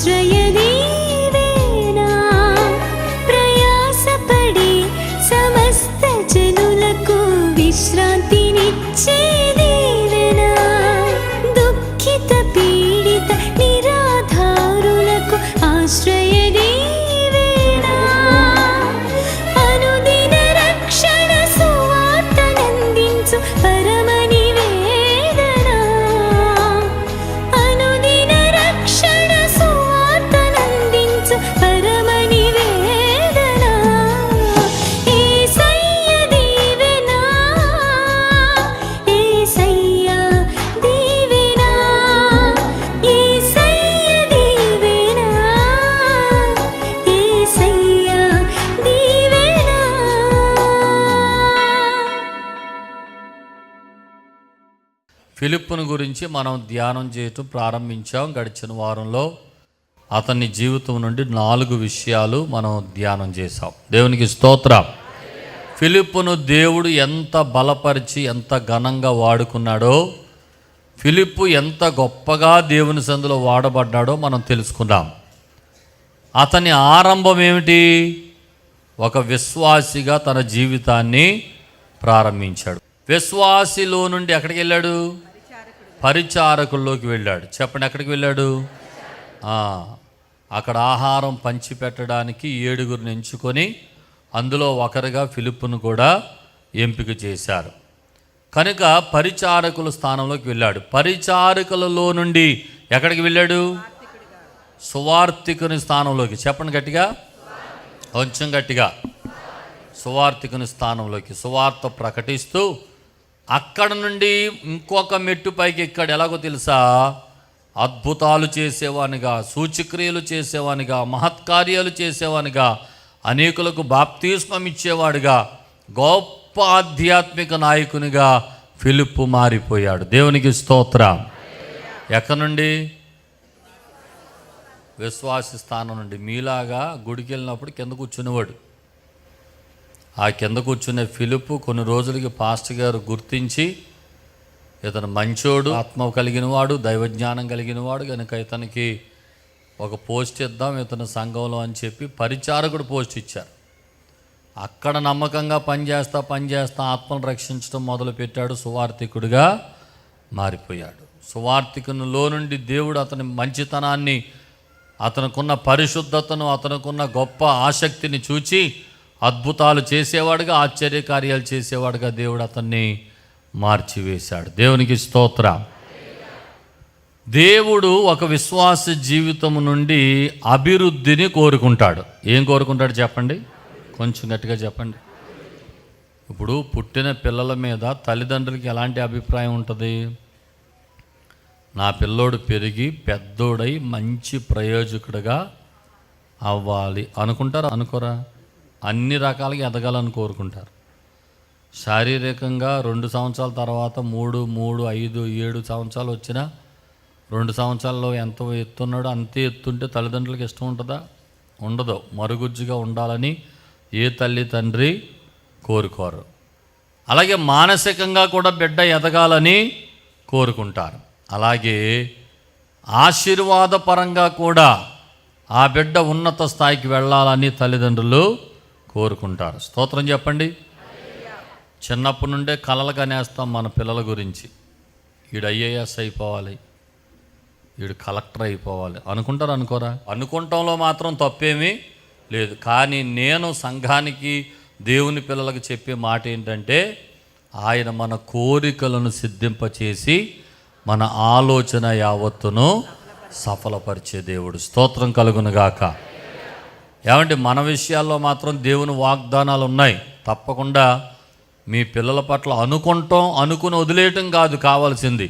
ఆశ్రయదీవేనా ప్రయాసపడి సమస్త జనులకు విశ్రాంతినిచ్చే దీవెనా దుఃఖిత పీడిత నిరాధారులకు ఆశ్రయదీవేనా అనుదిన రక్షణ సువార్తనందించు పరమ నివేదనా అనుదిన రక్షణ సువార్తనందించు పరమ నివేదనా యేసయ్య దీవెనా యేసయ్య దీవెనా యేసయ్య దీవెనా యేసయ్య దీవెనా. ఫిలిప్పును గురించి మనం ధ్యానం చేయటం ప్రారంభించాం. గడిచిన వారంలో అతని జీవితం నుండి 4 విషయాలు మనం ధ్యానం చేసాం. దేవునికి స్తోత్రం. ఫిలిప్పును దేవుడు ఎంత బలపరిచి ఎంత ఘనంగా వాడుకున్నాడో, ఫిలిప్పు ఎంత గొప్పగా దేవుని సందులో వాడబడ్డాడో మనం తెలుసుకున్నాం. అతని ఆరంభం ఏమిటి? ఒక విశ్వాసిగా తన జీవితాన్ని ప్రారంభించాడు. విశ్వాసిలో నుండి ఎక్కడికి వెళ్ళాడు? పరిచారకుల్లోకి వెళ్ళాడు. చెప్పండి, ఎక్కడికి వెళ్ళాడు? అక్కడ ఆహారం పంచిపెట్టడానికి 7గురిని ఎంచుకొని అందులో ఒకరుగా ఫిలిప్పును కూడా ఎంపిక చేశారు. కనుక పరిచారకుల స్థానంలోకి వెళ్ళాడు. పరిచారకులలో నుండి ఎక్కడికి వెళ్ళాడు? సువార్తికుని స్థానంలోకి. చెప్పండి గట్టిగా, కొంచెం గట్టిగా. సువార్తికుని స్థానంలోకి సువార్త ప్రకటిస్తూ అక్కడ నుండి ఇంకొక మెట్టు పైకి ఎక్కాడు. ఎలాగో తెలుసా? అద్భుతాలు చేసేవానిగా, సూచక్రియలు చేసేవానిగా, మహత్కార్యాలు చేసేవానిగా, అనేకులకు బాప్తిస్మం ఇచ్చేవాడిగా, గొప్ప ఆధ్యాత్మిక నాయకునిగా ఫిలిప్పు మారిపోయాడు. దేవునికి స్తోత్రం. ఎక్కడి నుండి? విశ్వాసి స్థానం నుండి. మీలాగా గుడికి వెళ్ళినప్పుడు కింద కూర్చునేవాడు. ఆ కింద కూర్చునే ఫిలిప్పు కొన్ని రోజులకి పాస్టర్ గారు గుర్తించి, ఇతను మంచోడు, ఆత్మ కలిగినవాడు, దైవజ్ఞానం కలిగినవాడు, కనుక ఇతనికి ఒక పోస్ట్ ఇద్దాం ఇతను సంఘంలో అని చెప్పి పరిచారకుడు పోస్ట్ ఇచ్చారు. అక్కడ నమ్మకంగా పనిచేస్తా ఆత్మను రక్షించడం మొదలుపెట్టాడు. సువార్థికుడిగా మారిపోయాడు. సువార్థికునిలో నుండి దేవుడు అతని మంచితనాన్ని, అతనుకున్న పరిశుద్ధతను, అతనుకున్న గొప్ప ఆసక్తిని చూచి అద్భుతాలు చేసేవాడుగా, ఆశ్చర్యకార్యాలు చేసేవాడుగా దేవుడు అతన్ని మార్చివేశాడు. దేవునికి స్తోత్రం. దేవుడు ఒక విశ్వాస జీవితం నుండి అభివృద్ధిని కోరుకుంటాడు. ఏం కోరుకుంటాడు చెప్పండి? కొంచెం గట్టిగా చెప్పండి. ఇప్పుడు పుట్టిన పిల్లల మీద తల్లిదండ్రులకి ఎలాంటి అభిప్రాయం ఉంటుంది? నా పిల్లోడు పెరిగి పెద్దోడై మంచి ప్రయోజకుడిగా అవ్వాలి అనుకుంటారా? అనుకోరా? అన్ని రకాలుగా ఎదగాలని కోరుకుంటారు. శారీరకంగా 2 సంవత్సరాల తర్వాత 3, 5, 7 సంవత్సరాలు వచ్చినా 2 సంవత్సరాల్లో ఎంత ఎత్తున్నాడో అంతే ఎత్తుంటే తల్లిదండ్రులకు ఇష్టం ఉంటుందా? ఉండదు. మరుగుజ్జుగా ఉండాలని ఏ తల్లి తండ్రి కోరుకోరు. అలాగే మానసికంగా కూడా బిడ్డ ఎదగాలని కోరుకుంటారు. అలాగే ఆశీర్వాదపరంగా కూడా ఆ బిడ్డ ఉన్నత స్థాయికి వెళ్ళాలని తల్లిదండ్రులు కోరుకుంటారు. స్తోత్రం చెప్పండి. చిన్నప్పటి నుండే కలలు కనేస్తాం మన పిల్లల గురించి. వీడు IAS అయిపోవాలి, వీడు కలెక్టర్ అయిపోవాలి అనుకుంటారు. అనుకోరా? అనుకుంటంలో మాత్రం తప్పేమీ లేదు. కానీ నేను సంఘానికి, దేవుని పిల్లలకు చెప్పే మాట ఏంటంటే, ఆయన మన కోరికలను సిద్ధింపచేసి మన ఆలోచన యావత్తును సఫలపరిచే దేవుడు. స్తోత్రం కలుగునుగాక. ఏమంటే మన విషయాల్లో మాత్రం దేవుని వాగ్దానాలు ఉన్నాయి. తప్పకుండా మీ పిల్లల పట్ల అనుకుని వదిలేయటం కాదు కావాల్సింది.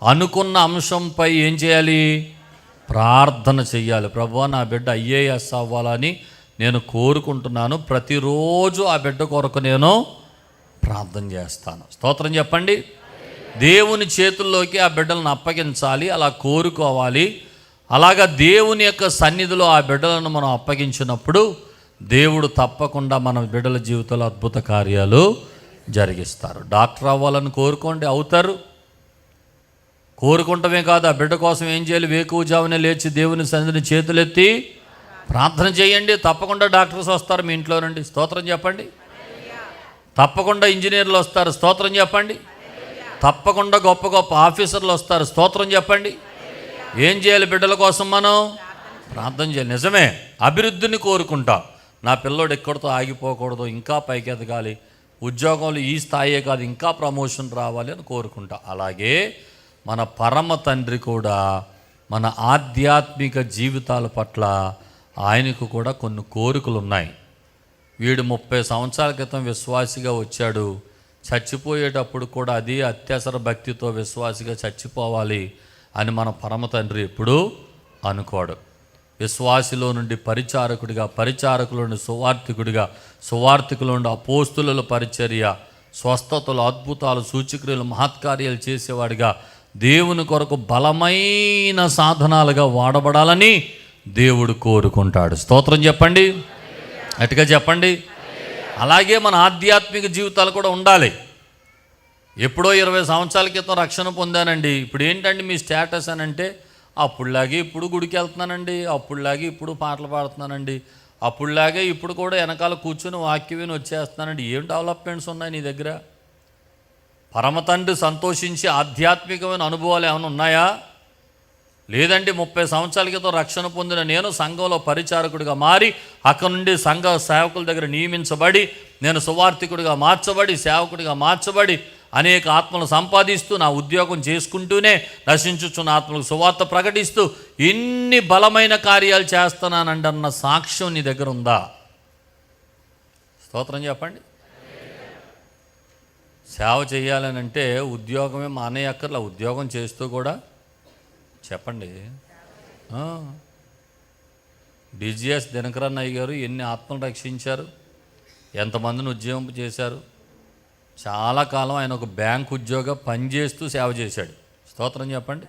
అనుకున్న అంశంపై ఏం చేయాలి? ప్రార్థన చెయ్యాలి. ప్రభువా, నా బిడ్డ IAS అవ్వాలని నేను కోరుకుంటున్నాను. ప్రతిరోజు ఆ బిడ్డ కొరకు నేను ప్రార్థన చేస్తాను. స్తోత్రం చెప్పండి. దేవుని చేతుల్లోకి ఆ బిడ్డలను అప్పగించాలి, అలా కోరుకోవాలి. అలాగా దేవుని యొక్క సన్నిధిలో ఆ బిడ్డలను మనం అప్పగించినప్పుడు దేవుడు తప్పకుండా మన బిడ్డల జీవితంలో అద్భుత కార్యాలు జరిగిస్తారు. డాక్టర్ అవ్వాలని కోరుకోండి, అవుతారు. కోరుకుంటమే కాదు, ఆ బిడ్డ కోసం ఏం చేయాలి? వేకువజామునే లేచి దేవుని సన్నిధిని చేతులెత్తి ప్రార్థన చేయండి. తప్పకుండా డాక్టర్స్ వస్తారు మీ ఇంట్లో నుండి, స్తోత్రం చెప్పండి. తప్పకుండా ఇంజనీర్లు వస్తారు, స్తోత్రం చెప్పండి. తప్పకుండా గొప్ప గొప్ప ఆఫీసర్లు వస్తారు, స్తోత్రం చెప్పండి. ఏం చేయాలి? బిడ్డల కోసం మనం ప్రార్థన చేయాలి. నిజమే, అభివృద్ధిని కోరుకుంటాం. నా పిల్లోడు ఎక్కడితో ఆగిపోకూడదు, ఇంకా పైకి ఎదగాలి, ఉద్యోగంలో ఈ స్థాయే కాదు ఇంకా ప్రమోషన్ రావాలి అని కోరుకుంటా. అలాగే మన పరమ తండ్రి కూడా మన ఆధ్యాత్మిక జీవితాల పట్ల ఆయనకు కూడా కొన్ని కోరికలు ఉన్నాయి. వీడు 30 సంవత్సరాల క్రితం విశ్వాసిగా వచ్చాడు, చచ్చిపోయేటప్పుడు కూడా అది అత్యవసర భక్తితో విశ్వాసిగా చచ్చిపోవాలి అని మన పరమ తండ్రి ఎప్పుడూ అనుకోడు. విశ్వాసిలో నుండి పరిచారకుడిగా, పరిచారకుల నుండి సువార్థికుడిగా, సువార్థికుల నుండి అపోస్తుల పరిచర్య, స్వస్థతలు, అద్భుతాలు, సూచక్రియలు, మహత్కార్యాలు చేసేవాడిగా దేవుని కొరకు బలమైన సాధనాలుగా వాడబడాలని దేవుడు కోరుకుంటాడు. స్తోత్రం చెప్పండి, అటుగా చెప్పండి. అలాగే మన ఆధ్యాత్మిక జీవితాలు కూడా ఉండాలి. ఎప్పుడో 20 సంవత్సరాల క్రితం రక్షణ పొందానండి, ఇప్పుడు ఏంటండి మీ స్టేటస్ అని అంటే, అప్పుడులాగే ఇప్పుడు గుడికి వెళ్తున్నానండి, అప్పుడులాగే ఇప్పుడు పాటలు పాడుతున్నానండి, అప్పుడులాగే ఇప్పుడు కూడా వెనకాల కూర్చొని వాక్యం విని వచ్చేస్తున్నానండి. ఏం డెవలప్మెంట్స్ ఉన్నాయి నీ దగ్గర? పరమ తండ్రి సంతోషించి ఆధ్యాత్మికమైన అనుభవాలు ఏమైనా ఉన్నాయా? లేదంటే 30 సంవత్సరాల క్రితం రక్షణ పొందిన నేను సంఘంలో పరిచారకుడిగా మారి అక్కడ నుండి సంఘ సేవకుల దగ్గర నియమించబడి నేను సువార్థికుడిగా మార్చబడి సేవకుడిగా మార్చబడి అనేక ఆత్మలు సంపాదిస్తూ నా ఉద్యోగం చేసుకుంటూనే నశించుచున్న ఆత్మలకు సువార్త ప్రకటిస్తూ ఇన్ని బలమైన కార్యాలు చేస్తున్నానండి అన్న సాక్ష్యం నీ దగ్గర ఉందా? స్తోత్రం చెప్పండి. సేవ చేయాలనంటే ఉద్యోగమే మానేయక్కర్లా, ఉద్యోగం చేస్తూ కూడా చెప్పండి. డిజిఎస్ దినకరన్నయ్య గారు ఎన్ని ఆత్మలు రక్షించారు, ఎంతమందిని ఉద్యోగం చేశారు. చాలా కాలం ఆయన ఒక బ్యాంక్ ఉద్యోగ పనిచేస్తూ సేవ చేశాడు. స్తోత్రం చెప్పండి.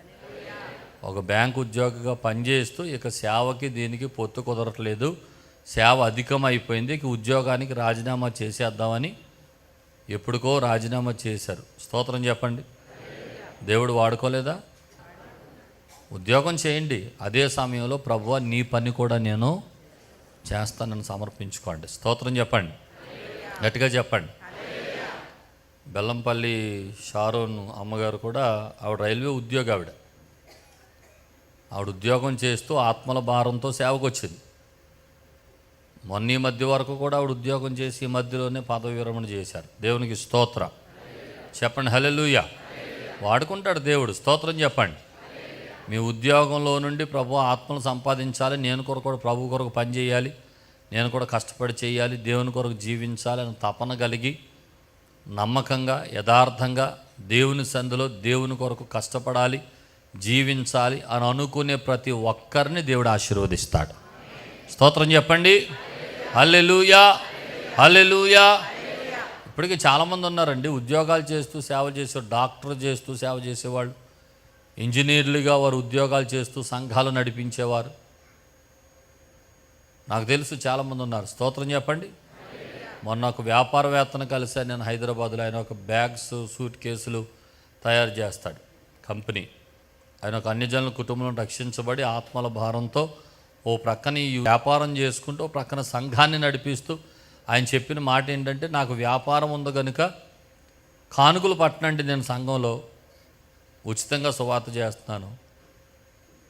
ఒక బ్యాంక్ ఉద్యోగిగా పనిచేస్తూ ఇక సేవకి దీనికి పొత్తు కుదరట్లేదు, సేవ అధికమైపోయింది, ఇక ఉద్యోగానికి రాజీనామా చేసేద్దామని ఎప్పటికో రాజీనామా చేశారు. స్తోత్రం చెప్పండి. దేవుడు వాడుకోలేదా? ఉద్యోగం చేయండి, అదే సమయంలో ప్రభువా నీ పని కూడా నేను చేస్తానని సమర్పించుకోండి. స్తోత్రం చెప్పండి, గట్టిగా చెప్పండి. బెల్లంపల్లి షారోన్ అమ్మగారు కూడా ఆవిడ రైల్వే ఉద్యోగి. ఆవిడ ఉద్యోగం చేస్తూ ఆత్మల భారంతో సేవకు వచ్చింది. మొన్న ఈ మధ్య వరకు కూడా ఆవిడ ఉద్యోగం చేసి ఈ మధ్యలోనే పదవి విరమణ చేశారు. దేవునికి స్తోత్రం చెప్పండి, హల్లెలూయా. వాడుకుంటాడు దేవుడు, స్తోత్రం చెప్పండి. మీ ఉద్యోగంలో నుండి ప్రభు ఆత్మలు సంపాదించాలి, నేను కూడా ప్రభు కొరకు పనిచేయాలి, నేను కూడా కష్టపడి చేయాలి, దేవుని కొరకు జీవించాలి అని తపన కలిగి నమ్మకంగా యథార్థంగా దేవుని సందులో దేవుని కొరకు కష్టపడాలి, జీవించాలి అని అనుకునే ప్రతి ఒక్కరిని దేవుడు ఆశీర్వదిస్తాడు. స్తోత్రం చెప్పండి, హల్లెలూయా, హల్లెలూయా. ఇప్పటికీ చాలామంది ఉన్నారండి ఉద్యోగాలు చేస్తూ సేవ చేసేవారు, డాక్టర్ చేస్తూ సేవ చేసేవాళ్ళు, ఇంజనీర్లుగా వారు ఉద్యోగాలు చేస్తూ సంఘాలు నడిపించేవారు. నాకు తెలుసు చాలామంది ఉన్నారు. స్తోత్రం చెప్పండి. మొన్న ఒక వ్యాపారవేత్తను కలిశాను నేను హైదరాబాద్లో. ఆయన ఒక బ్యాగ్స్, సూట్ కేసులు తయారు చేస్తాడు కంపెనీ. ఆయన ఒక అన్యజనుల కుటుంబంలో రక్షించబడి ఆత్మల భారంతో ఓ ప్రక్కన ఈ వ్యాపారం చేసుకుంటూ ఓ ప్రక్కన సంఘాన్ని నడిపిస్తూ ఆయన చెప్పిన మాట ఏంటంటే, నాకు వ్యాపారం ఉంది కనుక కానుకలు పట్టనండి, నేను సంఘంలో ఉచితంగా సువార్త చేస్తున్నాను,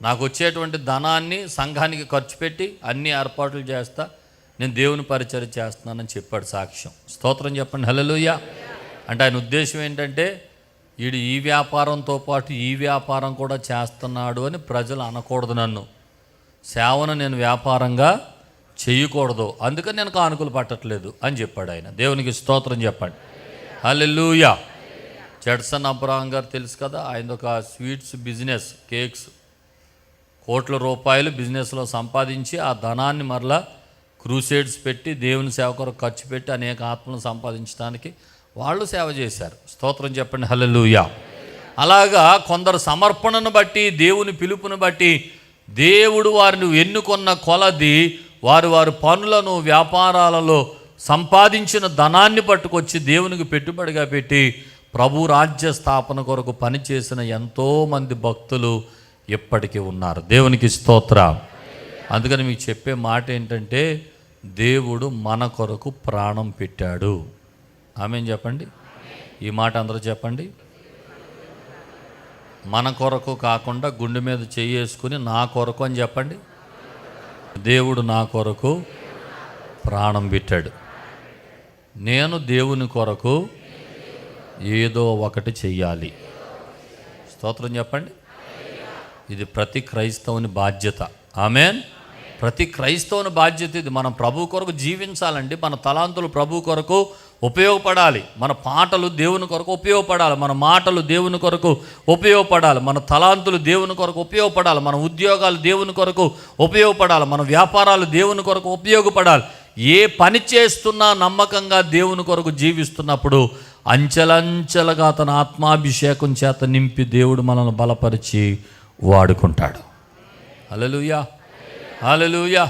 నాకు వచ్చేటువంటి ధనాన్ని సంఘానికి ఖర్చు పెట్టి అన్ని ఏర్పాట్లు చేస్తా, నేను దేవుని పరిచర్య చేస్తున్నానని చెప్పాడు సాక్ష్యం. స్తోత్రం చెప్పండి, హల్లెలూయా. అంటే ఆయన ఉద్దేశం ఏంటంటే వీడు ఈ వ్యాపారంతో పాటు ఈ వ్యాపారం కూడా చేస్తున్నాడు అని ప్రజలు అనకూడదు, నన్ను సేవను నేను వ్యాపారంగా చేయకూడదు, అందుకని నేను కానుకలు పట్టట్లేదు అని చెప్పాడు ఆయన. దేవునికి స్తోత్రం చెప్పండి, హల్లెలూయా. జడ్సన్ అబ్రహాం గారు తెలుసు కదా, ఆయన ఒక స్వీట్స్ బిజినెస్, కేక్స్, కోట్ల రూపాయలు బిజినెస్లో సంపాదించి ఆ ధనాన్ని మరలా క్రూసేడ్స్ పెట్టి దేవుని సేవ కొరకు ఖర్చు పెట్టి అనేక ఆత్మలను సంపాదించడానికి వాళ్ళు సేవ చేశారు. స్తోత్రం చెప్పండి, హల్లెలూయా. అలాగా కొందరు సమర్పణను బట్టి, దేవుని పిలుపుని బట్టి దేవుడు వారిని ఎన్నుకొన్న కొలది వారి పనులను వ్యాపారాలలో సంపాదించిన ధనాన్ని పట్టుకొచ్చి దేవునికి పెట్టుబడిగా పెట్టి ప్రభు రాజ్య స్థాపన కొరకు పనిచేసిన ఎంతోమంది భక్తులు ఇప్పటికీ ఉన్నారు. దేవునికి స్తోత్రం. అందుకని మీకు చెప్పే మాట ఏంటంటే, దేవుడు మన కొరకు ప్రాణం పెట్టాడు. ఆమేన్ చెప్పండి. ఈ మాట అందరూ చెప్పండి. మన కొరకు కాకుండా గుండె మీద చేసుకుని నా కొరకు అని చెప్పండి. దేవుడు నా కొరకు ప్రాణం పెట్టాడు. నేను దేవుని కొరకు ఏదో ఒకటి చెయ్యాలి. స్తోత్రం చెప్పండి. ఇది ప్రతి క్రైస్తవుని బాధ్యత. ఆమేన్. ప్రతి క్రైస్తవుని బాధ్యత ఇది. మనం ప్రభు కొరకు జీవించాలండి. మన తలాంతులు ప్రభు కొరకు ఉపయోగపడాలి. మన పాటలు దేవుని కొరకు ఉపయోగపడాలి. మన మాటలు దేవుని కొరకు ఉపయోగపడాలి. మన తలాంతులు దేవుని కొరకు ఉపయోగపడాలి. మన ఉద్యోగాలు దేవుని కొరకు ఉపయోగపడాలి. మన వ్యాపారాలు దేవుని కొరకు ఉపయోగపడాలి. ఏ పని చేస్తున్నా నమ్మకంగా దేవుని కొరకు జీవిస్తున్నప్పుడు అంచెలంచెలుగా తన ఆత్మాభిషేకం చేత నింపి దేవుడు మనల్ని బలపరిచి వాడుకుంటాడు. హల్లెలూయా, హల్లెలూయా.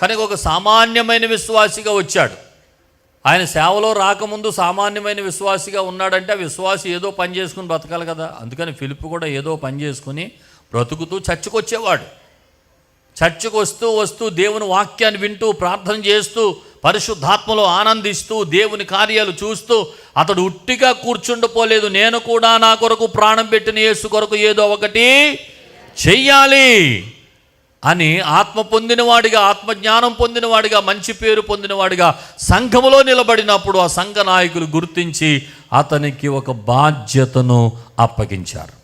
కనుక ఒక సామాన్యమైన విశ్వాసిగా వచ్చాడు. ఆయన సేవలో రాకముందు సామాన్యమైన విశ్వాసిగా ఉన్నాడంటే ఆ విశ్వాసి ఏదో పని చేసుకుని బ్రతకాలి కదా. అందుకని ఫిలిప్పు కూడా ఏదో పని చేసుకుని బ్రతుకుతూ చర్చికి వచ్చేవాడు. చర్చికి వస్తూ దేవుని వాక్యాన్ని వింటూ ప్రార్థన చేస్తూ పరిశుద్ధాత్మలో ఆనందిస్తూ దేవుని కార్యాలు చూస్తూ అతడు ఉట్టిగా కూర్చుండిపోలేదు. నేను కూడా నా కొరకు ప్రాణం పెట్టిన యేసు కొరకు ఏదో ఒకటి చెయ్యాలి అని ఆత్మ పొందినవాడిగా, ఆత్మజ్ఞానం పొందినవాడిగా, మంచి పేరు పొందినవాడిగా సంఘములో నిలబడినప్పుడు ఆ సంఘ నాయకులు గుర్తించి అతనికి ఒక బాధ్యతను అప్పగించారు.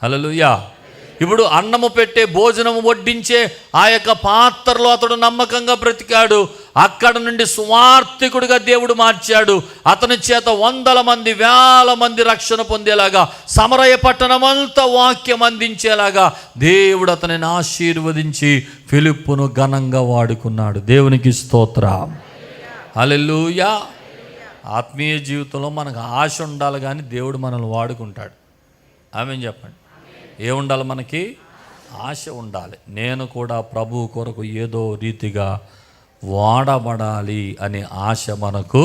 హల్లెలూయా. ఇప్పుడు అన్నము పెట్టే, భోజనము వడ్డించే ఆ యొక్క పాత్రలో అతడు నమ్మకంగా బ్రతికాడు. అక్కడ నుండి సువార్థికుడిగా దేవుడు మార్చాడు. అతని చేత 100 మంది 1000 మంది రక్షణ పొందేలాగా, సమరయ పట్టణమంతా వాక్యం అందించేలాగా దేవుడు అతనిని ఆశీర్వదించి ఫిలిప్పును ఘనంగా వాడుకున్నాడు. దేవునికి స్తోత్రం. హల్లెలూయా. ఆత్మీయ జీవితంలో మనకు ఆశ ఉండాలి, కానీ దేవుడు మనల్ని వాడుకుంటాడు. ఆమేన్ చెప్పండి. ఏముండాలి? మనకి ఆశ ఉండాలి. నేను కూడా ప్రభు కొరకు ఏదో రీతిగా వాడబడాలి అనే ఆశ మనకు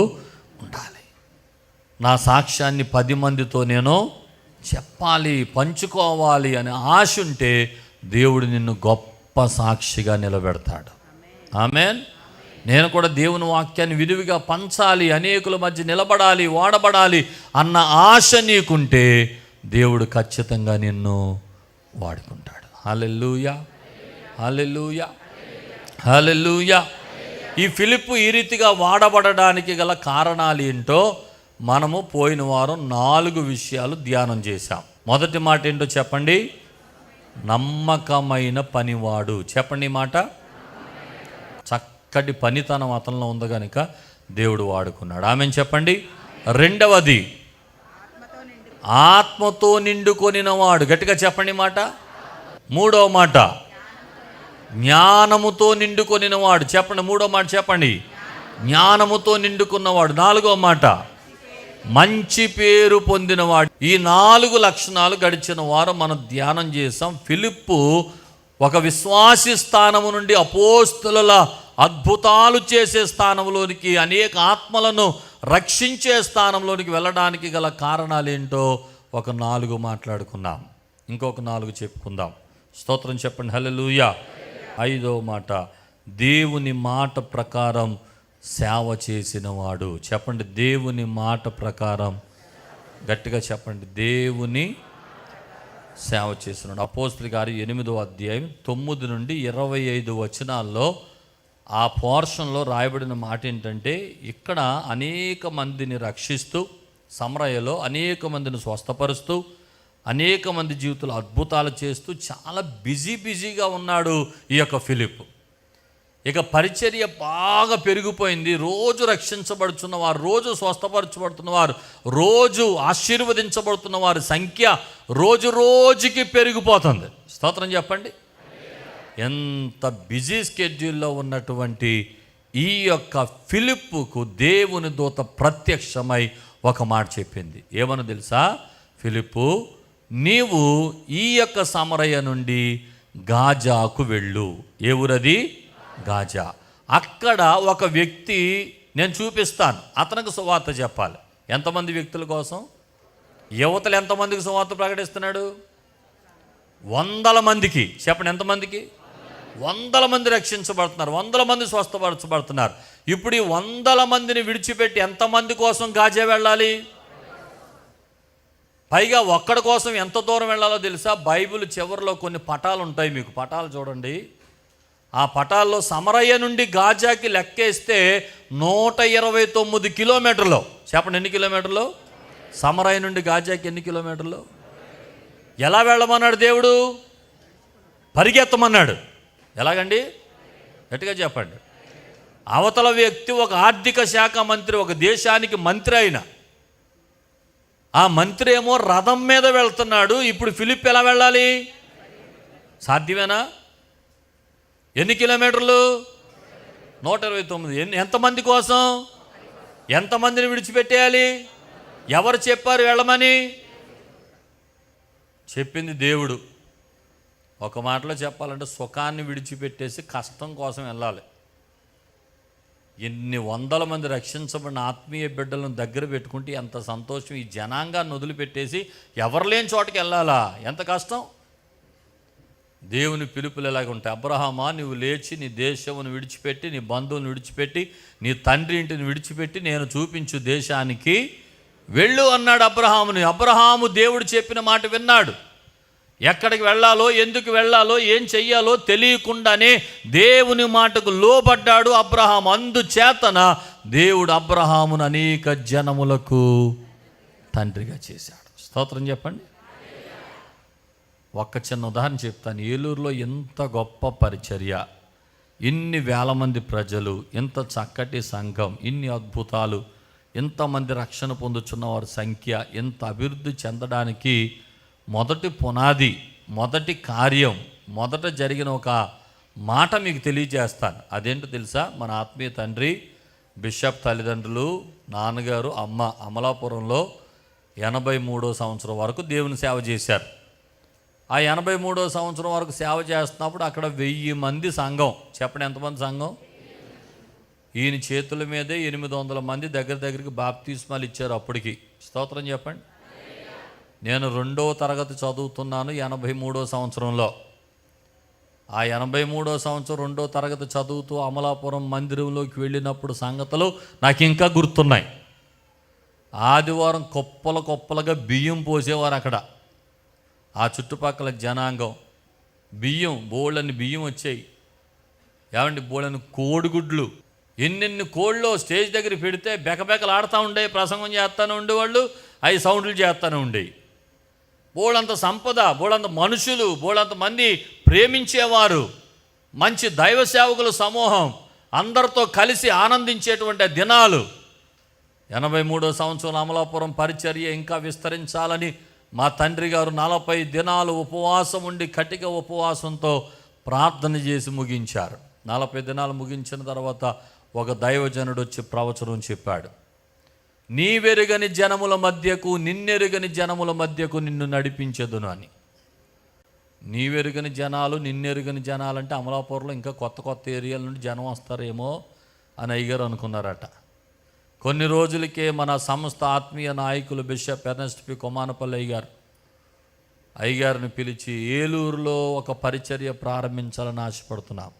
ఉండాలి. నా సాక్ష్యాన్ని 10 మందితో నేను చెప్పాలి, పంచుకోవాలి అనే ఆశ ఉంటే దేవుడు నిన్ను గొప్ప సాక్షిగా నిలబెడతాడు. ఆమేన్. నేను కూడా దేవుని వాక్యాన్ని విరివిగా పంచాలి, అనేకుల మధ్య నిలబడాలి, వాడబడాలి అన్న ఆశ నీకుంటే దేవుడు ఖచ్చితంగా నిన్ను వాడుకుంటాడు. హల్లెలూయా, హల్లెలూయా, హల్లెలూయా. ఈ ఫిలిప్పు ఈ రీతిగా వాడబడడానికి గల కారణాలు ఏంటో మనము పోయిన వారం 4 విషయాలు ధ్యానం చేశాం. మొదటి మాట ఏంటో చెప్పండి. నమ్మకమైన పనివాడు. చెప్పండి మాట. చక్కటి పనితనం అతనిలో ఉంది కనుక దేవుడు వాడుకున్నాడు. ఆమెను చెప్పండి. రెండవది ఆత్మతో నిండుకొనినవాడు. గట్టిగా చెప్పండి మాట. మూడవ మాట జ్ఞానముతో నిండుకొనినవాడు. చెప్పండి. మూడో మాట చెప్పండి. జ్ఞానముతో నిండుకున్నవాడు. 4వ మాట మంచి పేరు పొందినవాడు. ఈ 4 లక్షణాలు గడిచిన వారం మనం ధ్యానం చేసాం. ఫిలిప్పు ఒక విశ్వాసి స్థానము నుండి అపోస్తలుల అద్భుతాలు చేసే స్థానంలోనికి, అనేక ఆత్మలను రక్షించే స్థానంలోనికి వెళ్ళడానికి గల కారణాలు ఏంటో ఒక 4 మాట్లాడుకున్నాం. ఇంకొక 4 చెప్పుకుందాం. స్తోత్రం చెప్పండి. హల్లెలూయా. 5వ మాట దేవుని మాట ప్రకారం సేవ చేసినవాడు. చెప్పండి. దేవుని మాట ప్రకారం. గట్టిగా చెప్పండి. దేవుని సేవ చేసినాడు. అపోస్తలుల కార్యం 8వ అధ్యాయం 9 నుండి 25 వచనాల్లో ఆ పోర్షన్లో రాయబడిన మాట ఏంటంటే, ఇక్కడ అనేక మందిని రక్షిస్తూ, సమరయలో అనేక మందిని స్వస్థపరుస్తూ, అనేక మంది జీవితంలో అద్భుతాలు చేస్తూ చాలా బిజీగా ఉన్నాడు ఈ యొక్క ఫిలిప్. ఇక పరిచర్య బాగా పెరిగిపోయింది. రోజు రక్షించబడుతున్న వారు, రోజు స్వస్థపరచబడుతున్న వారు, రోజు ఆశీర్వదించబడుతున్న వారి సంఖ్య రోజు రోజుకి పెరిగిపోతుంది. స్తోత్రం చెప్పండి. ఎంత బిజీ స్కెడ్యూల్లో ఉన్నటువంటి ఈ యొక్క ఫిలిప్పుకు దేవుని దూత ప్రత్యక్షమై ఒక మాట చెప్పింది. ఏమని తెలుసా? ఫిలిప్పు, నీవు ఈ యొక్క సమరయ నుండి గాజాకు వెళ్ళు. ఏ ఊరది? గాజా. అక్కడ ఒక వ్యక్తి నేను చూపిస్తాను, అతనికి సువార్త చెప్పాలి. ఎంతమంది వ్యక్తుల కోసం? యువతలు ఎంతమందికి సువార్త ప్రకటిస్తున్నాడు? 100 మందికి. చెప్పండి, ఎంతమందికి? 100 మంది రక్షించబడుతున్నారు, 100 మంది స్వస్థపరచబడుతున్నారు. ఇప్పుడు ఈ 100 మందిని విడిచిపెట్టి ఎంతమంది కోసం గాజా వెళ్ళాలి? పైగా ఒక్కడి కోసం ఎంత దూరం వెళ్ళాలో తెలుసా? బైబిల్ చివరిలో కొన్ని పటాలు ఉంటాయి, మీకు పటాలు చూడండి. ఆ పటాల్లో సమరయ్య నుండి గాజాకి లెక్కేస్తే 129 కిలోమీటర్లు. చెప్పండి, ఎన్ని కిలోమీటర్లు? సమరయ్య నుండి గాజాకి ఎన్ని కిలోమీటర్లు? ఎలా వెళ్ళమన్నాడు దేవుడు? పరిగెత్తమన్నాడు. ఎలాగండి? గట్టిగా చెప్పండి. అవతల వ్యక్తి ఒక ఆర్థిక శాఖ మంత్రి, ఒక దేశానికి మంత్రి అయిన ఆ మంత్రి ఏమో రథం మీద వెళ్తున్నాడు. ఇప్పుడు ఫిలిప్ ఎలా వెళ్ళాలి? సాధ్యమేనా? ఎన్ని కిలోమీటర్లు? 129. ఎంతమంది కోసం? ఎంతమందిని విడిచిపెట్టేయాలి? ఎవరు చెప్పారు వెళ్ళమని? చెప్పింది దేవుడు. ఒక మాటలో చెప్పాలంటే సుఖాన్ని విడిచిపెట్టేసి కష్టం కోసం వెళ్ళాలి. ఎన్ని 100 మంది రక్షించబడిన ఆత్మీయ బిడ్డలను దగ్గర పెట్టుకుంటే ఎంత సంతోషం. ఈ జనాంగాన్ని వదిలిపెట్టేసి ఎవరు లేని చోటకి వెళ్ళాలా? ఎంత కష్టం. దేవుని పిలుపులు ఎలాగ ఉంటాయి? అబ్రహామా, నువ్వు లేచి నీ దేశమును విడిచిపెట్టి, నీ బంధువులను విడిచిపెట్టి, నీ తండ్రి ఇంటిని విడిచిపెట్టి నేను చూపించు దేశానికి వెళ్ళు అన్నాడు అబ్రహాముని. అబ్రహాము దేవుడు చెప్పిన మాట విన్నాడు. ఎక్కడికి వెళ్ళాలో, ఎందుకు వెళ్ళాలో, ఏం చెయ్యాలో తెలియకుండానే దేవుని మాటకు లోబడ్డాడు అబ్రహాము. అందుచేతన దేవుడు అబ్రహామును అనేక జనములకు తండ్రిగా చేశాడు. స్తోత్రం చెప్పండి. ఒక్క చిన్న ఉదాహరణ చెప్తాను. ఏలూరులో ఎంత గొప్ప పరిచర్య, ఇన్ని వేల మంది ప్రజలు, ఇంత చక్కటి సంఘం, ఇన్ని అద్భుతాలు, ఇంతమంది రక్షణ పొందుతున్న వారి సంఖ్య, ఇంత అభివృద్ధి చెందడానికి మొదటి పునాది, మొదటి కార్యం, మొదట జరిగిన ఒక మాట మీకు తెలియజేస్తాను. అదేంటో తెలుసా? మన ఆత్మీయ తండ్రి బిషప్ తల్లిదండ్రులు, నాన్నగారు, అమ్మ అమలాపురంలో 83వ సంవత్సరం వరకు దేవుని సేవ చేశారు. ఆ 83వ సంవత్సరం వరకు సేవ చేస్తున్నప్పుడు అక్కడ 1000 మంది సంఘం. చెప్పండి, ఎంతమంది సంఘం? ఈయన చేతుల మీదే 800 మంది దగ్గరికి బాప్తిస్మాలు ఇచ్చారు అప్పటికి. స్తోత్రం చెప్పండి. నేను 2వ తరగతి చదువుతున్నాను 83వ సంవత్సరంలో. ఆ 83వ సంవత్సరం 2వ తరగతి చదువుతూ అమలాపురం మందిరంలోకి వెళ్ళినప్పుడు సంగతులు నాకు ఇంకా గుర్తున్నాయి. ఆదివారం కొప్పలుగా బియ్యం పోసేవారు అక్కడ. ఆ చుట్టుపక్కల జనాంగం బియ్యం, బోళ్ళని బియ్యం వచ్చాయి. ఏమండి, బోళ్ళని కోడిగుడ్లు, ఎన్నెన్ని కోళ్ళు స్టేజ్ దగ్గర పెడితే బెకబెకలు ఆడుతూ ఉండే, ప్రసంగం చేస్తూనే ఉండేవాళ్ళు, అవి సౌండ్లు చేస్తూనే ఉండేవి. బోళ్ళంత సంపద, బోళ్ళంత మనుషులు, బోళ్ళంత మంది ప్రేమించేవారు, మంచి దైవ సేవకుల సమూహం, అందరితో కలిసి ఆనందించేటువంటి దినాలు. 83వ సంవత్సరం అమలాపురం పరిచర్య ఇంకా విస్తరించాలని మా తండ్రి గారు 40 దినాలు ఉపవాసం ఉండి కటిక ఉపవాసంతో ప్రార్థన చేసి ముగించారు. 40 దినాలు ముగించిన తర్వాత ఒక దైవజనుడు వచ్చి ప్రవచనం చెప్పాడు. నీవెరుగని జనముల మధ్యకు, నిన్నెరుగని జనముల మధ్యకు నిన్ను నడిపించదును అని. నీవెరుగని జనాలు, నిన్నెరుగని జనాలంటే అమలాపురంలో ఇంకా కొత్త ఏరియాల నుండి జనం వస్తారేమో అని అయ్యగారు అనుకున్నారట. కొన్ని రోజులకే మన సంస్థ ఆత్మీయ నాయకులు బిషప్ ఎర్నెస్ట్ పి కొమానపల్లి అయ్యగారిని పిలిచి ఏలూరులో ఒక పరిచర్య ప్రారంభించాలని ఆశపడుతున్నాం.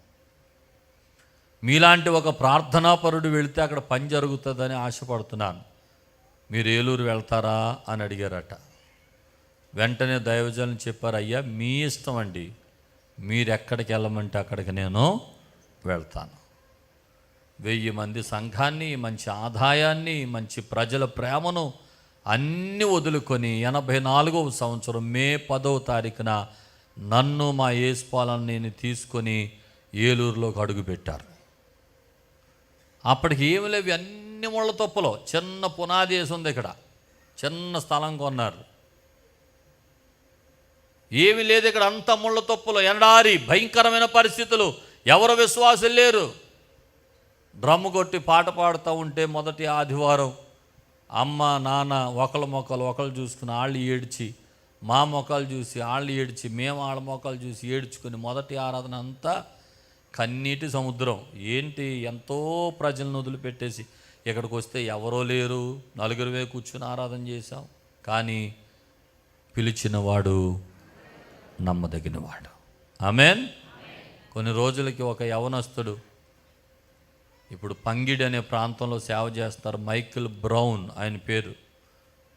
మీలాంటి ఒక ప్రార్థనాపరుడు వెళితే అక్కడ పని జరుగుతుందని ఆశపడుతున్నాను. మీరు ఏలూరు వెళ్తారా అని అడిగారట. వెంటనే దైవజనులు చెప్పారు, అయ్యా మీ ఇష్టం అండి, మీరు ఎక్కడికి వెళ్ళమంటే అక్కడికి నేను వెళ్తాను. 1000 మంది సంఘాన్ని, మంచి ఆదాయాన్ని, మంచి ప్రజల ప్రేమను అన్నీ వదులుకొని 84వ సంవత్సరం మే 10వ తారీఖున నన్ను మా యేసుపాలను నేను తీసుకొని ఏలూరులోకి అడుగుపెట్టారు. అప్పటికి ఏమి లేవు, అన్ని ముళ్ళ తొప్పలో చిన్న పునాది వేసి ఉంది. ఇక్కడ చిన్న స్థలం కొన్నారు, ఏమి లేదు. ఇక్కడ అంతా ముళ్ళ తొప్పలో, ఎండారి భయంకరమైన పరిస్థితులు, ఎవరు విశ్వాసులు లేరు. డ్రమ్ము కొట్టి పాట పాడుతూ ఉంటే మొదటి ఆదివారం అమ్మ నాన్న ఒకళ్ళ మొక్కలు ఒకళ్ళు చూసుకుని వాళ్ళు ఏడ్చి, మా మొక్కలు చూసి వాళ్ళు ఏడ్చి, మేము వాళ్ళ మొక్కలు చూసి ఏడ్చుకుని మొదటి ఆరాధన అంతా కన్నీటి సముద్రం. ఏంటి, ఎంతో ప్రజలను వదిలిపెట్టేసి ఇక్కడికి వస్తే ఎవరో లేరు, 4 కూర్చుని ఆరాధన చేశాం. కానీ పిలిచినవాడు నమ్మదగినవాడు. ఆమేన్. కొన్ని రోజులకి ఒక యవనస్తుడు, ఇప్పుడు పంగిడి అనే ప్రాంతంలో సేవ చేస్తారు, మైకిల్ బ్రౌన్ ఆయన పేరు,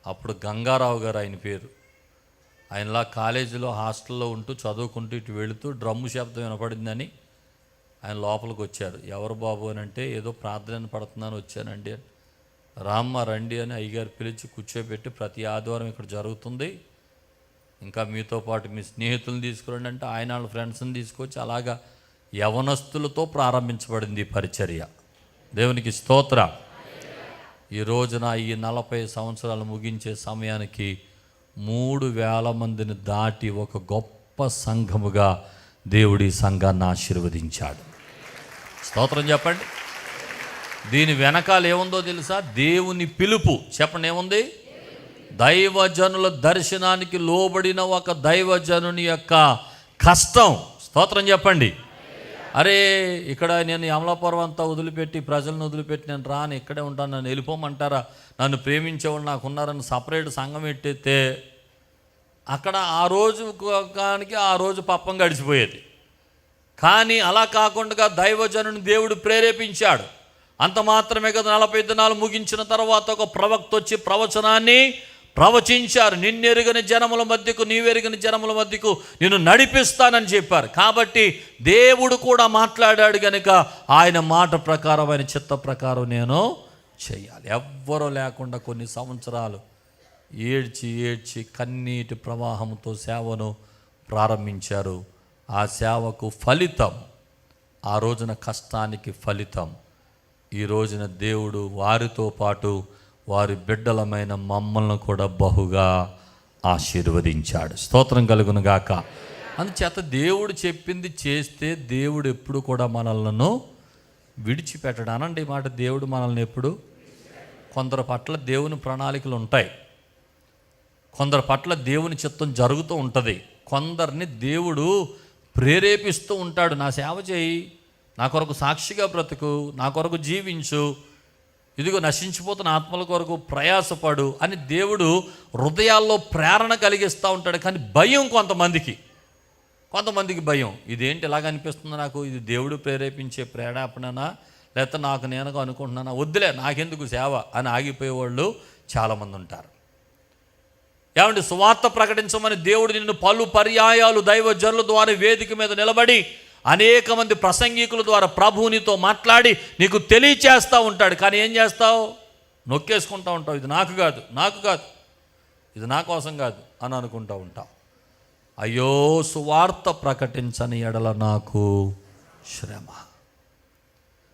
అప్పుడు గంగారావు గారు ఆయన పేరు. ఆయనలా కాలేజీలో హాస్టల్లో ఉంటూ చదువుకుంటూ ఇటు వెళుతూ డ్రమ్ము శబ్దం వినపడిందని ఆయన లోపలికి వచ్చారు. ఎవరు బాబు అని అంటే, ఏదో ప్రార్థన పడుతున్నాను వచ్చానండి అని. రామ్మ రండి అని అయ్యగారు పిలిచి కూర్చోబెట్టి, ప్రతి ఆదివారం ఇక్కడ జరుగుతుంది, ఇంకా మీతో పాటు మీ స్నేహితులను తీసుకురండి అంటే ఆయన వాళ్ళ ఫ్రెండ్స్ని తీసుకొచ్చి అలాగా యవనస్తులతో ప్రారంభించబడింది ఈ పరిచర్య. దేవునికి స్తోత్ర. ఈ రోజున ఈ 40 సంవత్సరాలు ముగించే సమయానికి 3,000 మందిని దాటి ఒక గొప్ప సంఘముగా దేవుడి సంఘాన్ని ఆశీర్వదించాడు. స్తోత్రం చెప్పండి. దీని వెనకాల ఏముందో తెలుసా? దేవుని పిలుపు. చెప్పండి ఏముంది? దైవజనుల దర్శనానికి లోబడిన ఒక దైవజనుని యొక్క కష్టం. స్తోత్రం చెప్పండి. అరే ఇక్కడ నేను అమలాపురం అంతా వదిలిపెట్టి, ప్రజలను వదిలిపెట్టి నేను రాను, ఇక్కడే ఉంటాను, నన్ను వెళ్ళిపోమంటారా, నన్ను ప్రేమించేవాళ్ళు నాకు ఉన్నారని సపరేట్ సంఘం ఎట్టయితే అక్కడ ఆ రోజు కానికి ఆ రోజు పప్పం గడిచిపోయేది. కానీ అలా కాకుండా దైవజనుని దేవుడు ప్రేరేపించాడు. అంత మాత్రమే కదా, 40 దినాలు ముగించిన తర్వాత ఒక ప్రవక్త వచ్చి ప్రవచనాన్ని ప్రవచించారు. నిన్నెరుగని జనముల మధ్యకు, నీవెరుగని జనముల మధ్యకు నిన్ను నడిపిస్తానని చెప్పారు. కాబట్టి దేవుడు కూడా మాట్లాడాడు కనుక ఆయన మాట ప్రకారం, ఆయన చిత్త ప్రకారం నేను చేయాలి. ఎవ్వరూ లేకుండా కొన్ని సంవత్సరాలు ఏడ్చి ఏడ్చి కన్నీటి ప్రవాహంతో సేవను ప్రారంభించారు. ఆ సేవకు ఫలితం, ఆ రోజున కష్టానికి ఫలితం, ఈ రోజున దేవుడు వారితో పాటు వారి బిడ్డలమైన మమ్మల్ని కూడా బహుగా ఆశీర్వదించాడు. స్తోత్రం కలుగును గాక. అందుచేత దేవుడు చెప్పింది చేస్తే దేవుడు ఎప్పుడు కూడా మనల్ని విడిచిపెట్టడు. అనండి ఈ మాట, దేవుడు మనల్ని ఎప్పుడు, కొందరి పట్ల దేవుని ప్రణాళికలు ఉంటాయి, కొందరి పట్ల దేవుని చిత్తం జరుగుతూ ఉంటుంది, కొందరిని దేవుడు ప్రేరేపిస్తూ ఉంటాడు. నా సేవ చేయి, నా కొరకు సాక్షిగా బ్రతుకు, నా కొరకు జీవించు, ఇదిగో నశించిపోతున్న ఆత్మల కొరకు ప్రయాసపడు అని దేవుడు హృదయాల్లో ప్రేరణ కలిగిస్తూ ఉంటాడు. కానీ భయం కొంతమందికి భయం. ఇదేంటి ఇలాగ అనిపిస్తుంది నాకు, ఇది దేవుడు ప్రేరేపించే ప్రేరేపణనా లేకపోతే నాకు నేనుగా అనుకుంటున్నానా, వద్దులే నాకెందుకు సేవ అని ఆగిపోయేవాళ్ళు చాలామంది ఉంటారు. ఏమంటే సువార్త ప్రకటించమని దేవుడు నిన్ను పలు పర్యాయాలు దైవజనుల ద్వారా వేదిక మీద నిలబడి అనేక మంది ప్రసంగికుల ద్వారా ప్రభువునితో మాట్లాడి నీకు తెలియచేస్తూ ఉంటాడు. కానీ ఏం చేస్తావు? నొక్కేసుకుంటూ ఉంటావు. ఇది నాకు కాదు, ఇది నా కోసం కాదు అని అనుకుంటూ ఉంటావు. అయ్యో సువార్త ప్రకటించని ఎడల నాకు శ్రమ.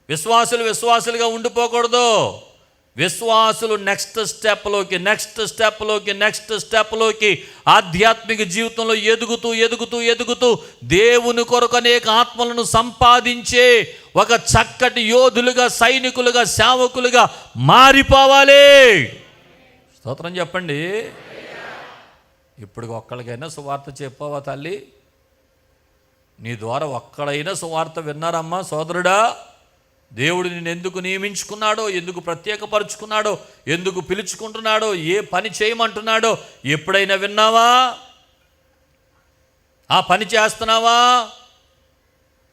విశ్వాసులుగా ఉండిపోకూడదు. విశ్వాసులు నెక్స్ట్ స్టెప్లోకి ఆధ్యాత్మిక జీవితంలో ఎదుగుతూ దేవుని కొరకు అనేక ఆత్మలను సంపాదించే ఒక చక్కటి యోధులుగా, సైనికులుగా, సేవకులుగా మారిపోవాలి. స్తోత్రం చెప్పండి. ఇప్పుడు ఒక్కడికైనా సువార్త చెప్పావా తల్లి? నీ ద్వారా ఒక్కడైనా సువార్త విన్నారమ్మా సోదరుడా? దేవుడు నిన్ను ఎందుకు నియమించుకున్నాడో, ఎందుకు ప్రత్యేకపరుచుకున్నాడో, ఎందుకు పిలుచుకుంటున్నాడో, ఏ పని చేయమంటున్నాడో ఎప్పుడైనా విన్నావా? ఆ పని చేస్తున్నావా?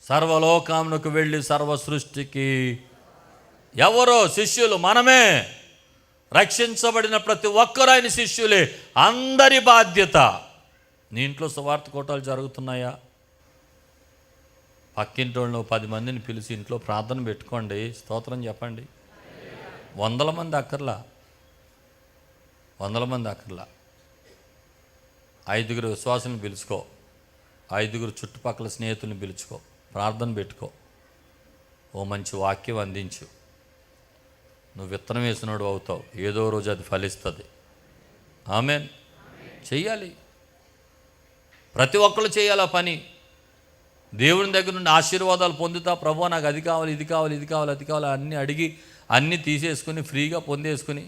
సర్వలోకమునకు వెళ్ళి సర్వ సృష్టికి ఎవరో శిష్యులు? మనమే. రక్షించబడిన ప్రతి ఒక్కరు ఆయన శిష్యులే. అందరి బాధ్యత. నీ ఇంట్లో సువార్త కోటాలు జరుగుతున్నాయా? పక్కింటి వాళ్ళు 10 మందిని పిలిచి ఇంట్లో ప్రార్థన పెట్టుకోండి, స్తోత్రం చెప్పండి. 100 మంది అక్కర్లా, 5 విశ్వాసులను పిలుచుకో, 5 చుట్టుపక్కల స్నేహితులను పిలుచుకో, ప్రార్థన పెట్టుకో, ఓ మంచి వాక్యం అందించు. నువ్వు విత్తనం వేసినోడు అవుతావు, ఏదో రోజు అది ఫలిస్తుంది. ఆమేన్. చెయ్యాలి, ప్రతి ఒక్కరు చేయాలి ఆ పని. దేవుని దగ్గర నుండి ఆశీర్వాదాలు పొందుతా, ప్రభువా నాకు అది కావాలి, ఇది కావాలి, అన్నీ అడిగి అన్నీ తీసేసుకుని ఫ్రీగా పొందేసుకుని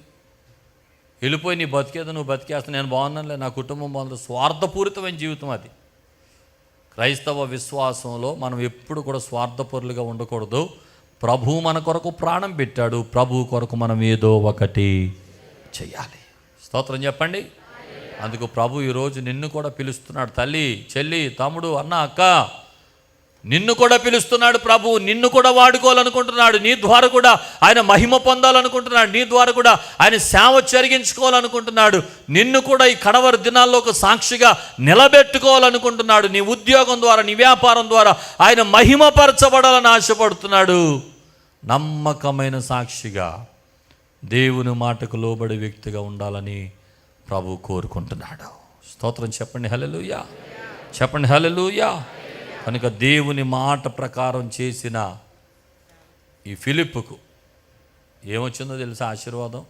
వెళ్ళిపోయి నీ బతికేదో నువ్వు బతికేస్తా, నేను బాగున్నానులే, నా కుటుంబం బాగుంది. స్వార్థపూరితమైన జీవితం అది. క్రైస్తవ విశ్వాసంలో మనం ఎప్పుడు కూడా స్వార్థపరులుగా ఉండకూడదు. ప్రభువు మన కొరకు ప్రాణం పెట్టాడు, ప్రభువు కొరకు మనం ఏదో ఒకటి చెయ్యాలి. స్తోత్రం చెప్పండి. అందుకు ప్రభు ఈరోజు నిన్ను కూడా పిలుస్తున్నాడు. తల్లి, చెల్లి, తమ్ముడు, అన్న, అక్క, నిన్ను కూడా పిలుస్తున్నాడు ప్రభు. నిన్ను కూడా వాడుకోవాలనుకుంటున్నాడు. నీ ద్వారా కూడా ఆయన మహిమ పొందాలనుకుంటున్నాడు. నీ ద్వారా కూడా ఆయన సేవ జరిగించుకోవాలనుకుంటున్నాడు. నిన్ను కూడా ఈ కడవరి దినాల్లో ఒక సాక్షిగా నిలబెట్టుకోవాలనుకుంటున్నాడు. నీ ఉద్యోగం ద్వారా, నీ వ్యాపారం ద్వారా ఆయన మహిమపరచబడాలని ఆశపడుతున్నాడు. నమ్మకమైన సాక్షిగా దేవుని మాటకు లోబడే వ్యక్తిగా ఉండాలని ప్రభు కోరుకుంటున్నాడు. స్తోత్రం చెప్పండి హల్లెలూయా, చెప్పండి హల్లెలూయా. కనుక దేవుని మాట ప్రకారం చేసిన ఈ ఫిలిప్పుకు ఏమొచ్చిందో తెలుసా? ఆశీర్వాదం.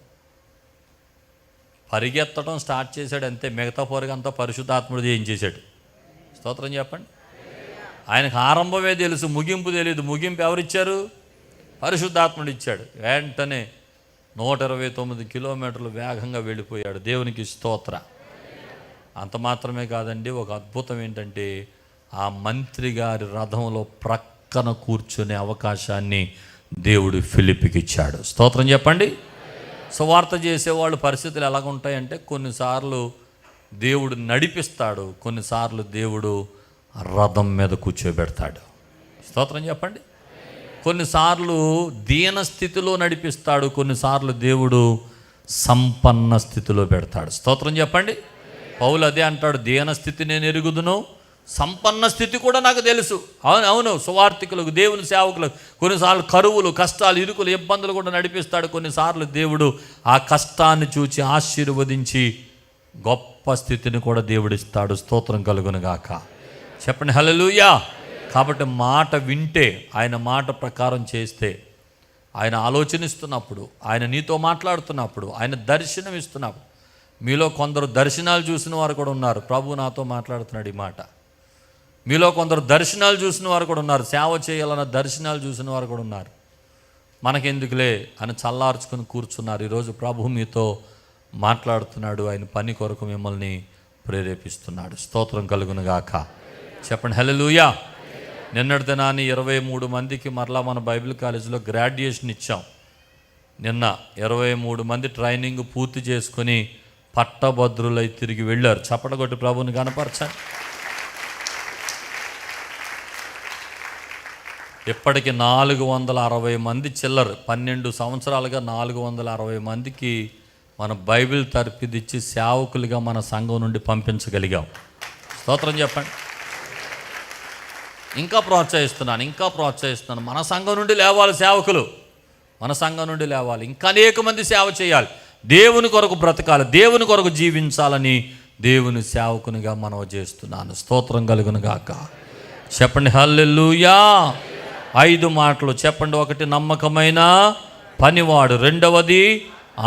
పరిగెత్తడం స్టార్ట్ చేశాడు అంతే. మిగతా పొరగంతా పరిశుద్ధాత్ముడు ఏం చేశాడు? స్తోత్రం చెప్పండి. ఆయనకు ఆరంభమే తెలుసు, ముగింపు తెలియదు. ముగింపు ఎవరిచ్చారు? పరిశుద్ధాత్ముడు ఇచ్చాడు. వెంటనే 129 కిలోమీటర్లు వేగంగా వెళ్ళిపోయాడు. దేవునికి స్తోత్ర. అంత మాత్రమే కాదండి, ఒక అద్భుతం ఏంటంటే ఆ మంత్రి గారి రథంలో ప్రక్కన కూర్చునే అవకాశాన్ని దేవుడు ఫిలిప్పుకి ఇచ్చాడు. స్తోత్రం చెప్పండి. సువార్త చేసేవాళ్ళు పరిస్థితులు ఎలాగ ఉంటాయంటే, కొన్నిసార్లు దేవుడు నడిపిస్తాడు, కొన్నిసార్లు దేవుడు రథం మీద కూర్చోబెడతాడు. స్తోత్రం చెప్పండి. కొన్నిసార్లు దీన స్థితిలో నడిపిస్తాడు, కొన్నిసార్లు దేవుడు సంపన్న స్థితిలో పెడతాడు. స్తోత్రం చెప్పండి. పౌలు అదే అంటాడు, దీన స్థితి నేను ఎరుగుదును, సంపన్న స్థితి కూడా నాకు తెలుసు. అవును సువార్థికులకు, దేవుని సేవకులకు కొన్నిసార్లు కరువులు, కష్టాలు, ఇరుకులు, ఇబ్బందులు కూడా నడిపిస్తాడు. కొన్నిసార్లు దేవుడు ఆ కష్టాన్ని చూచి ఆశీర్వదించి గొప్ప స్థితిని కూడా దేవుడిస్తాడు. స్తోత్రం కలుగును గాక. చెప్పండి హల్లెలూయా. కాబట్టి మాట వింటే, ఆయన మాట ప్రకారం చేస్తే, ఆయన ఆలోచనిస్తున్నప్పుడు, ఆయన నీతో మాట్లాడుతున్నప్పుడు, ఆయన దర్శనం ఇస్తున్నప్పుడు, మీలో కొందరు దర్శనాలు చూసిన వారు కూడా ఉన్నారు. ప్రభు నాతో మాట్లాడుతున్నాడు ఈ మాట. మీలో కొందరు దర్శనాలు చూసిన వారు కూడా ఉన్నారు. సేవ చేయాలన్న దర్శనాలు చూసిన వారు కూడా ఉన్నారు. మనకెందుకులే అని చల్లార్చుకుని కూర్చున్నారు. ఈరోజు ప్రభు మీతో మాట్లాడుతున్నాడు. ఆయన పని కొరకు మిమ్మల్ని ప్రేరేపిస్తున్నాడు. స్తోత్రం కలుగును గాక. చెప్పండి హల్లెలూయా. నిన్నటి దినాన్ని 23 మందికి మరలా మన బైబిల్ కాలేజీలో గ్రాడ్యుయేషన్ ఇచ్చాం. నిన్న 23 మంది ట్రైనింగ్ పూర్తి చేసుకొని పట్టభద్రులై తిరిగి వెళ్ళారు. చప్పట కొట్టి ప్రభుని కనపరచండి. ఇప్పటికి 460 మంది చిల్లరు, 12 సంవత్సరాలుగా 460 మందికి మన బైబిల్ తర్పిదిచ్చి సేవకులుగా మన సంఘం నుండి పంపించగలిగాం. స్తోత్రం చెప్పండి. ఇంకా ప్రోత్సహిస్తున్నాను. మన సంఘం నుండి లేవాలి సేవకులు, మన సంఘం నుండి లేవాలి. ఇంకా అనేక మంది సేవ చేయాలి, దేవుని కొరకు బ్రతకాలి, దేవుని కొరకు జీవించాలని దేవుని సేవకునిగా మనవి చేస్తున్నాను. స్తోత్రం కలుగును గాక. చెప్పండి హల్లెలూయా. 5 మాటలు చెప్పండి. 1 నమ్మకమైన పనివాడు, 2వది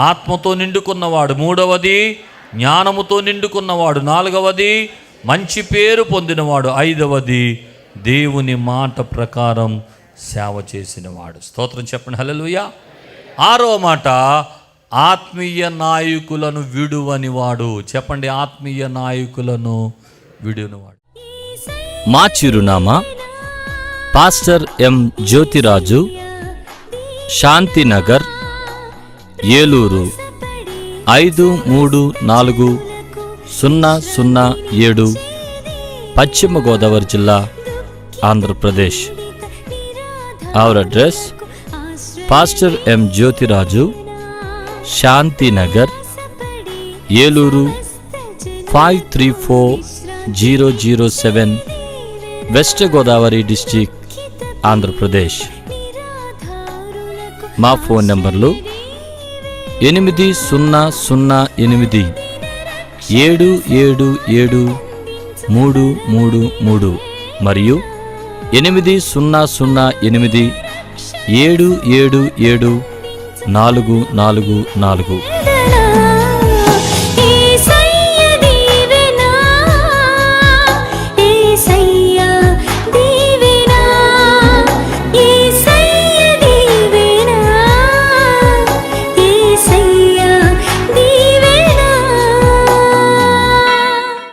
ఆత్మతో నిండుకున్నవాడు, 3వది జ్ఞానముతో నిండుకున్నవాడు, 4వది మంచి పేరు పొందినవాడు, 5వది దేవుని మాట ప్రకారం సేవ చేసినవాడు. స్తోత్రం చెప్పండి హల్లెలూయా. 6వ మాట ఆత్మీయ నాయకులను విడువనివాడు. చెప్పండి ఆత్మీయ నాయకులను విడువనివాడు. మా చిరునామా పాస్టర్ ఎం జ్యోతిరాజు, శాంతినగర్, ఏలూరు 534007, పశ్చిమ గోదావరి జిల్లా, Andhra Pradesh. Our address pastor M Jyothiraju, Shantinagar, Eluru 534007, west Godavari district, Andhra Pradesh. మా ఫోన్ నంబర్లు 8007773733 మరియు 800877774444.